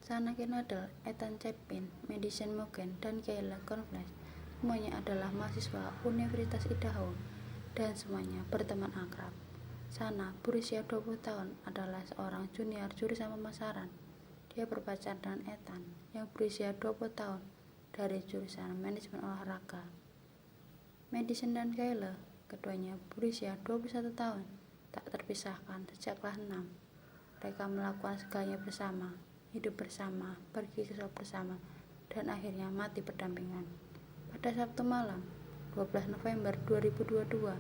Sana Knodel, Ethan Chapin, Madison Morgan, dan Kayla Cornflash semuanya adalah mahasiswa Universitas Idaho dan semuanya berteman akrab. Sana, berusia 20 tahun, adalah seorang junior jurusan pemasaran. Dia berpacaran dengan Ethan yang berusia 20 tahun dari jurusan manajemen olahraga. Madison dan Kayla, keduanya berusia 21 tahun, tak terpisahkan sejak kelas 6. Mereka melakukan segalanya bersama, hidup bersama, pergi ke sekolah bersama, dan akhirnya mati berdampingan. Pada Sabtu malam, 12 November 2022,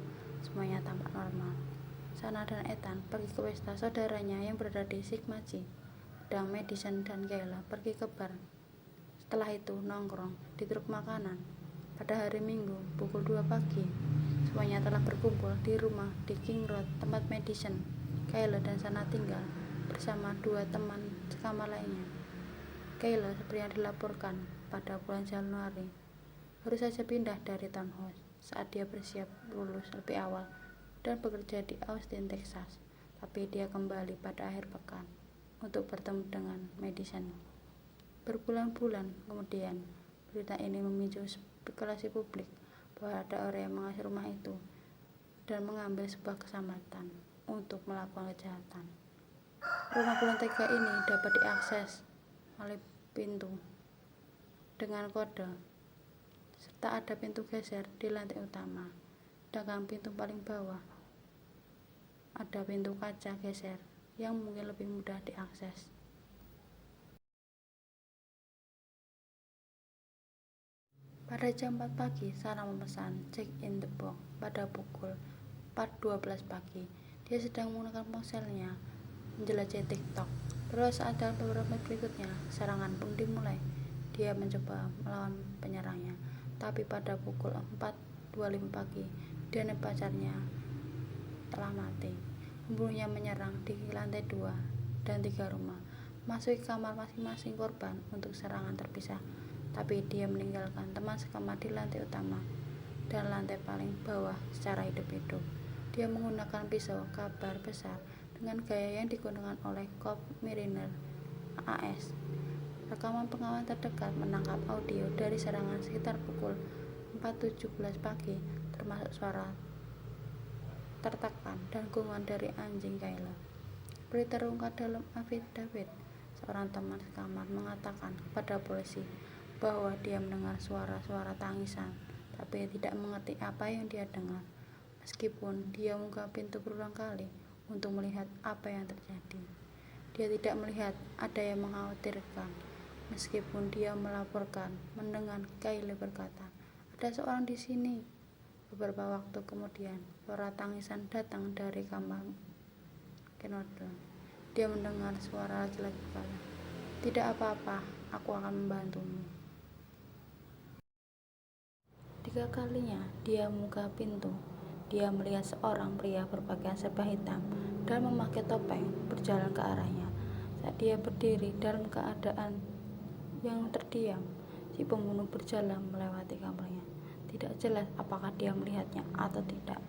semuanya tampak normal. Sana dan Ethan pergi ke pesta saudaranya yang berada di Sigma Chi, sedang Madison dan Kayla pergi ke bar. Setelah itu nongkrong di truk makanan. Pada hari Minggu pukul 2 pagi, semuanya telah berkumpul di rumah di King Road tempat Madison, Kayla dan Sana tinggal bersama dua teman sekamar lainnya. Kayla seperti yang dilaporkan pada bulan Januari baru saja pindah dari townhouse saat dia bersiap lulus lebih awal dan bekerja di Austin, Texas, tapi dia kembali pada akhir pekan untuk bertemu dengan Madison. Berbulan-bulan kemudian, berita ini memicu spekulasi publik bahwa ada orang yang mengasih rumah itu dan mengambil sebuah kesempatan untuk melakukan kejahatan. Rumah berantakan ini dapat diakses melalui pintu dengan kode, serta ada pintu geser di lantai utama. Sedangkan pintu paling bawah ada pintu kaca geser yang mungkin lebih mudah diakses. Pada jam 4 pagi, Sarah memesan check in the box. Pada pukul 4.12 pagi, dia sedang menggunakan ponselnya menjelajahi TikTok. Baru saat dalam beberapa menit berikutnya, serangan pun dimulai. Dia mencoba melawan penyerangnya, tapi pada pukul 4.25 pagi, dia dan pacarnya telah mati. Pembunuhnya menyerang di lantai 2 dan 3 rumah, masuk ke kamar masing-masing korban untuk serangan terpisah, tapi dia meninggalkan teman sekamar di lantai utama dan lantai paling bawah secara hidup-hidup. Dia menggunakan pisau kabar besar dengan gaya yang digunakan oleh Cop Mariner AS. Rekaman pengaman terdekat menangkap audio dari serangan sekitar pukul 4.17 pagi, termasuk suara tertekan dan gunungan dari anjing Kayla. Seperti terungkap dalam affidavit, seorang teman sekamar mengatakan kepada polisi bahwa dia mendengar suara-suara tangisan, tapi tidak mengerti apa yang dia dengar. Meskipun dia membuka pintu berulang kali untuk melihat apa yang terjadi, dia tidak melihat ada yang mengkhawatirkan. Meskipun dia melaporkan mendengar Kayla berkata, "Ada seorang di sini." Beberapa waktu kemudian, suara tangisan datang dari kamar Knodel. Dia mendengar suara laki-laki berkata, "Tidak apa-apa, aku akan membantumu." 3 kalinya dia membuka pintu. Dia melihat seorang pria berpakaian serba hitam dan memakai topeng berjalan ke arahnya. Saat dia berdiri dalam keadaan yang terdiam, si pembunuh berjalan melewati kamarnya. Tidak jelas apakah dia melihatnya atau tidak.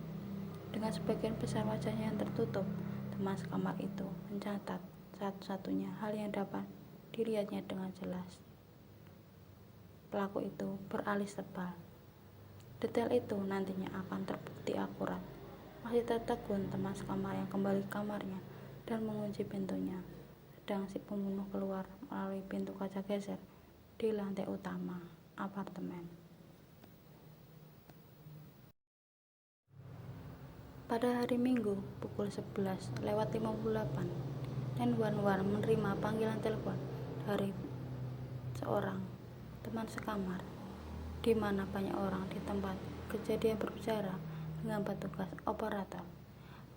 Dengan sebagian besar wajahnya yang tertutup, teman sekamar itu mencatat satu-satunya hal yang dapat dilihatnya dengan jelas. Pelaku itu beralis tebal. Detail itu nantinya akan terbukti akurat. Masih tertegun teman sekamar yang kembali ke kamarnya dan mengunci pintunya, sedang si pembunuh keluar melalui pintu kaca geser di lantai utama apartemen. Pada hari Minggu pukul 11.58, 911 menerima panggilan telepon dari seorang teman sekamar, di mana banyak orang di tempat kejadian berbicara dengan petugas operator.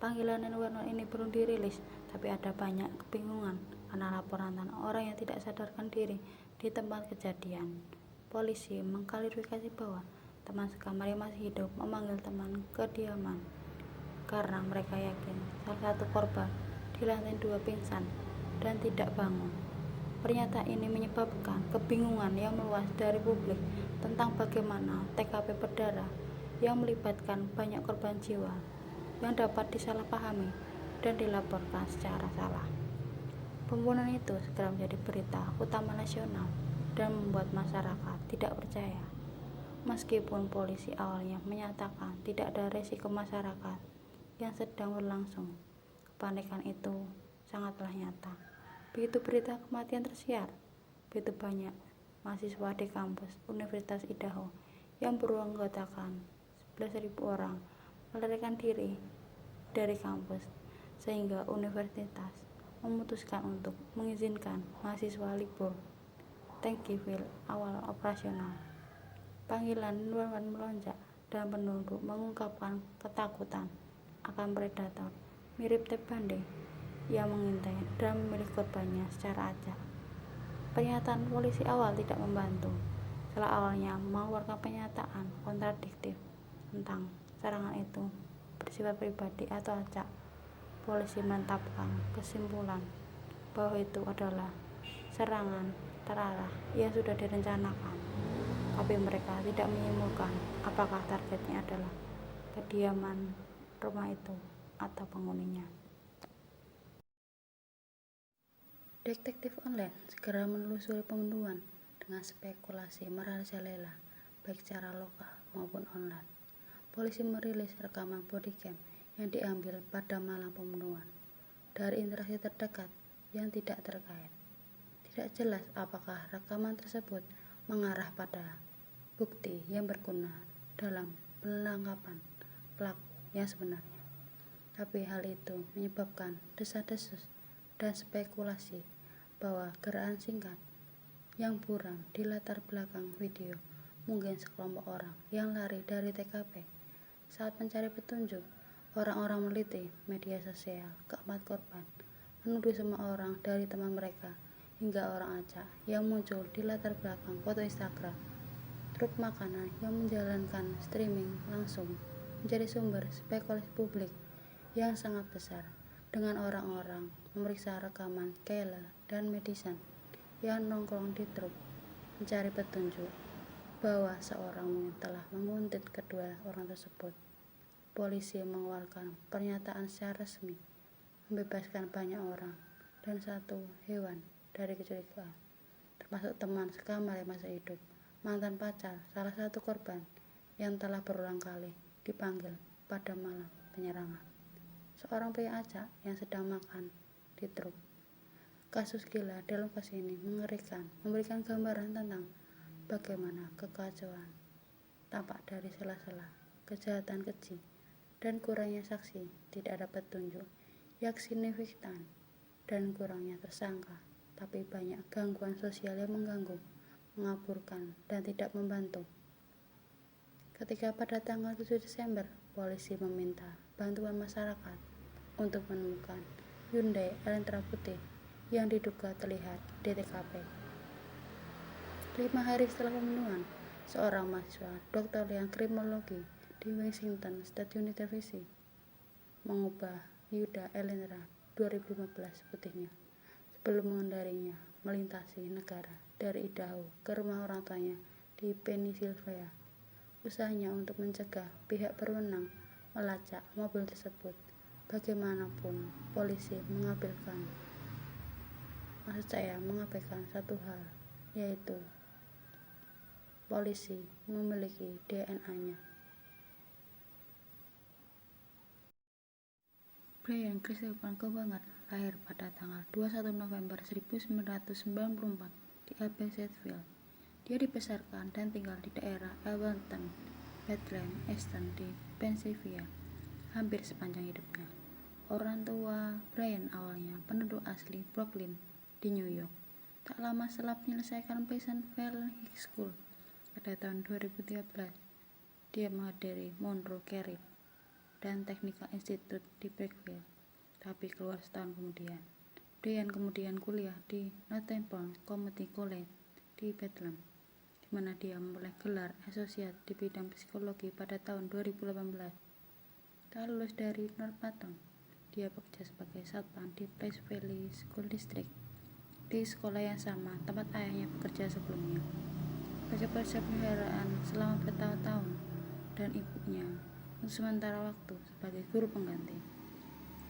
Panggilan 911 ini belum dirilis, tapi ada banyak kebingungan karena laporan tentang orang yang tidak sadarkan diri di tempat kejadian. Polisi mengklarifikasi bahwa teman sekamar yang masih hidup memanggil teman kediaman karena mereka yakin salah satu korban di lantai 2 pingsan dan tidak bangun. Pernyataan ini menyebabkan kebingungan yang meluas dari publik tentang bagaimana TKP berdarah yang melibatkan banyak korban jiwa yang dapat disalahpahami dan dilaporkan secara salah. Pembunuhan itu segera menjadi berita utama nasional dan membuat masyarakat tidak percaya. Meskipun polisi awalnya menyatakan tidak ada resiko masyarakat yang sedang berlangsung, kepanikan itu sangatlah nyata. Begitu berita kematian tersiar, begitu banyak mahasiswa di kampus Universitas Idaho yang beranggotakan 11.000 orang melarikan diri dari kampus, sehingga universitas memutuskan untuk mengizinkan mahasiswa libur Thanksgiving awal operasional. Panggilan 911 melonjak dan penduduk mengungkapkan ketakutan akan predator mirip Ted Bundy yang mengintai dan memilih korbannya secara acak. Pernyataan polisi awal tidak membantu. Setelah awalnya mengeluarkan pernyataan kontradiktif tentang serangan itu bersifat pribadi atau acak, polisi menetapkan kesimpulan bahwa itu adalah serangan terarah yang sudah direncanakan, tapi mereka tidak menyimpulkan apakah targetnya adalah kediaman rumah itu atau penghuninya. Detektif online segera menelusuri pembunuhan dengan spekulasi merajalela baik secara lokal maupun online. Polisi merilis rekaman bodycam yang diambil pada malam pembunuhan dari interaksi terdekat yang tidak terkait. Tidak jelas apakah rekaman tersebut mengarah pada bukti yang berguna dalam penangkapan pelaku yang sebenarnya. Tapi hal itu menyebabkan desas-desus dan spekulasi bahwa gerakan singkat yang buram di latar belakang video mungkin sekelompok orang yang lari dari TKP. Saat mencari petunjuk, orang-orang meneliti media sosial keempat korban, menuduh semua orang dari teman mereka hingga orang acak yang muncul di latar belakang foto Instagram. Truk makanan yang menjalankan streaming langsung menjadi sumber spekulasi publik yang sangat besar, dengan orang-orang memeriksa rekaman Kayla dan Madison yang nongkrong di truk mencari petunjuk bahwa seorang mungkin telah menguntit kedua orang tersebut. Polisi mengeluarkan pernyataan secara resmi, membebaskan banyak orang dan satu hewan dari kecurigaan, termasuk teman sekamar yang masih hidup, mantan pacar salah satu korban yang telah berulang kali dipanggil pada malam penyerangan. Seorang pria acak yang sedang makan di truk. Kasus gila dalam kasus ini mengerikan, memberikan gambaran tentang bagaimana kekacauan tampak dari sela-sela kejahatan keji dan kurangnya saksi, tidak ada petunjuk yang signifikan dan kurangnya tersangka, tapi banyak gangguan sosial yang mengganggu, mengaburkan, dan tidak membantu. Ketika pada tanggal 7 Desember, polisi meminta bantuan masyarakat untuk menemukan Hyundai Elantra putih yang diduga terlihat di TKP. 5 hari setelah pembunuhan, seorang mahasiswa doktor yang kriminologi di Washington State University mengubah Hyundai Elantra 2015 putihnya sebelum mengendarinya melintasi negara dari Idaho ke rumah orang tuanya di Pennsylvania. Usahanya untuk mencegah pihak berwenang melacak mobil tersebut. Bagaimanapun, polisi mengabaikan satu hal, yaitu polisi memiliki DNA-nya. Brian Christopher Kobanger lahir pada tanggal 21 November 1994 di Alphaville. Dia dibesarkan dan tinggal di daerah Elberton, Bethlehem, Easton di Pennsylvania hampir sepanjang hidupnya. Orang tua Brian awalnya penduduk asli Brooklyn di New York. Tak lama setelah menyelesaikan Pleasantville High School pada tahun 2013, dia menghadiri Monroe Career dan Technical Institute di Berkeley, tapi keluar setahun kemudian. Brian kemudian kuliah di Northampton Community College di Bethlehem, di mana dia memperoleh gelar asosiat di bidang psikologi pada tahun 2018. Setelah lulus dari Northampton, dia bekerja sebagai satpam di Pleasant Valley School District, di sekolah yang sama tempat ayahnya bekerja sebelumnya. Kerja peliharaan selama bertahun-tahun dan ibunya untuk sementara waktu sebagai guru pengganti.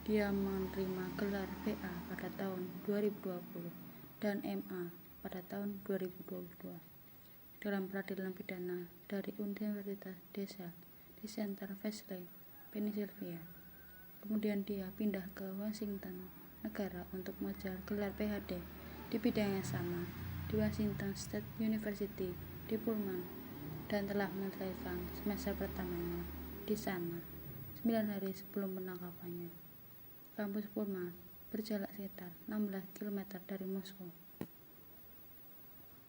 Dia menerima gelar BA pada tahun 2020 dan MA pada tahun 2022 dalam peradilan pidana dari Universitas DeSalle di Center Vesey, Pennsylvania. Kemudian dia pindah ke Washington negara untuk mengejar gelar PhD di bidang yang sama di Washington State University di Pullman dan telah menyelesaikan semester pertamanya di sana 9 hari sebelum penangkapannya. Kampus Pullman berjarak sekitar 16 km dari Moskow.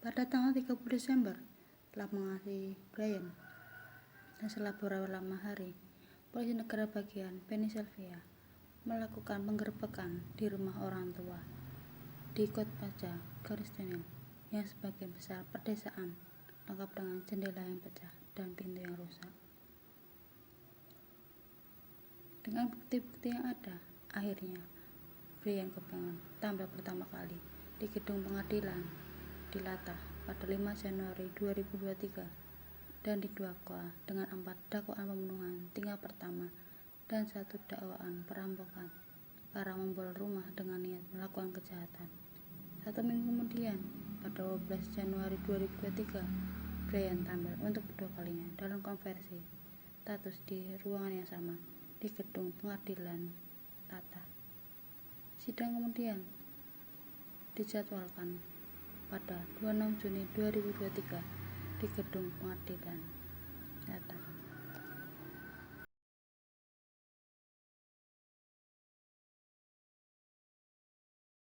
Pada tanggal 30 Desember, telah mengasih Brian, dan setelah beberapa lama hari, polisi negara bagian Pennsylvania melakukan penggerbekan di rumah orang tua di Coatpaca, California, yang sebagian besar pedesaan lengkap dengan jendela yang pecah dan pintu yang rusak. Dengan bukti-bukti yang ada, akhirnya Brian Copeland tampil pertama kali di gedung pengadilan di Latah pada 5 Januari 2023 dan didakwa dengan 4 dakwaan pembunuhan tingkat pertama dan 1 dakwaan perampokan karena membobol rumah dengan niat melakukan kejahatan. 1 minggu kemudian, pada 12 Januari 2023, Brian tampil untuk kedua kalinya dalam konversi status di ruangan yang sama di gedung pengadilan Latah. Sidang kemudian dijadwalkan pada 26 Juni 2023 di gedung pengadilan Latah.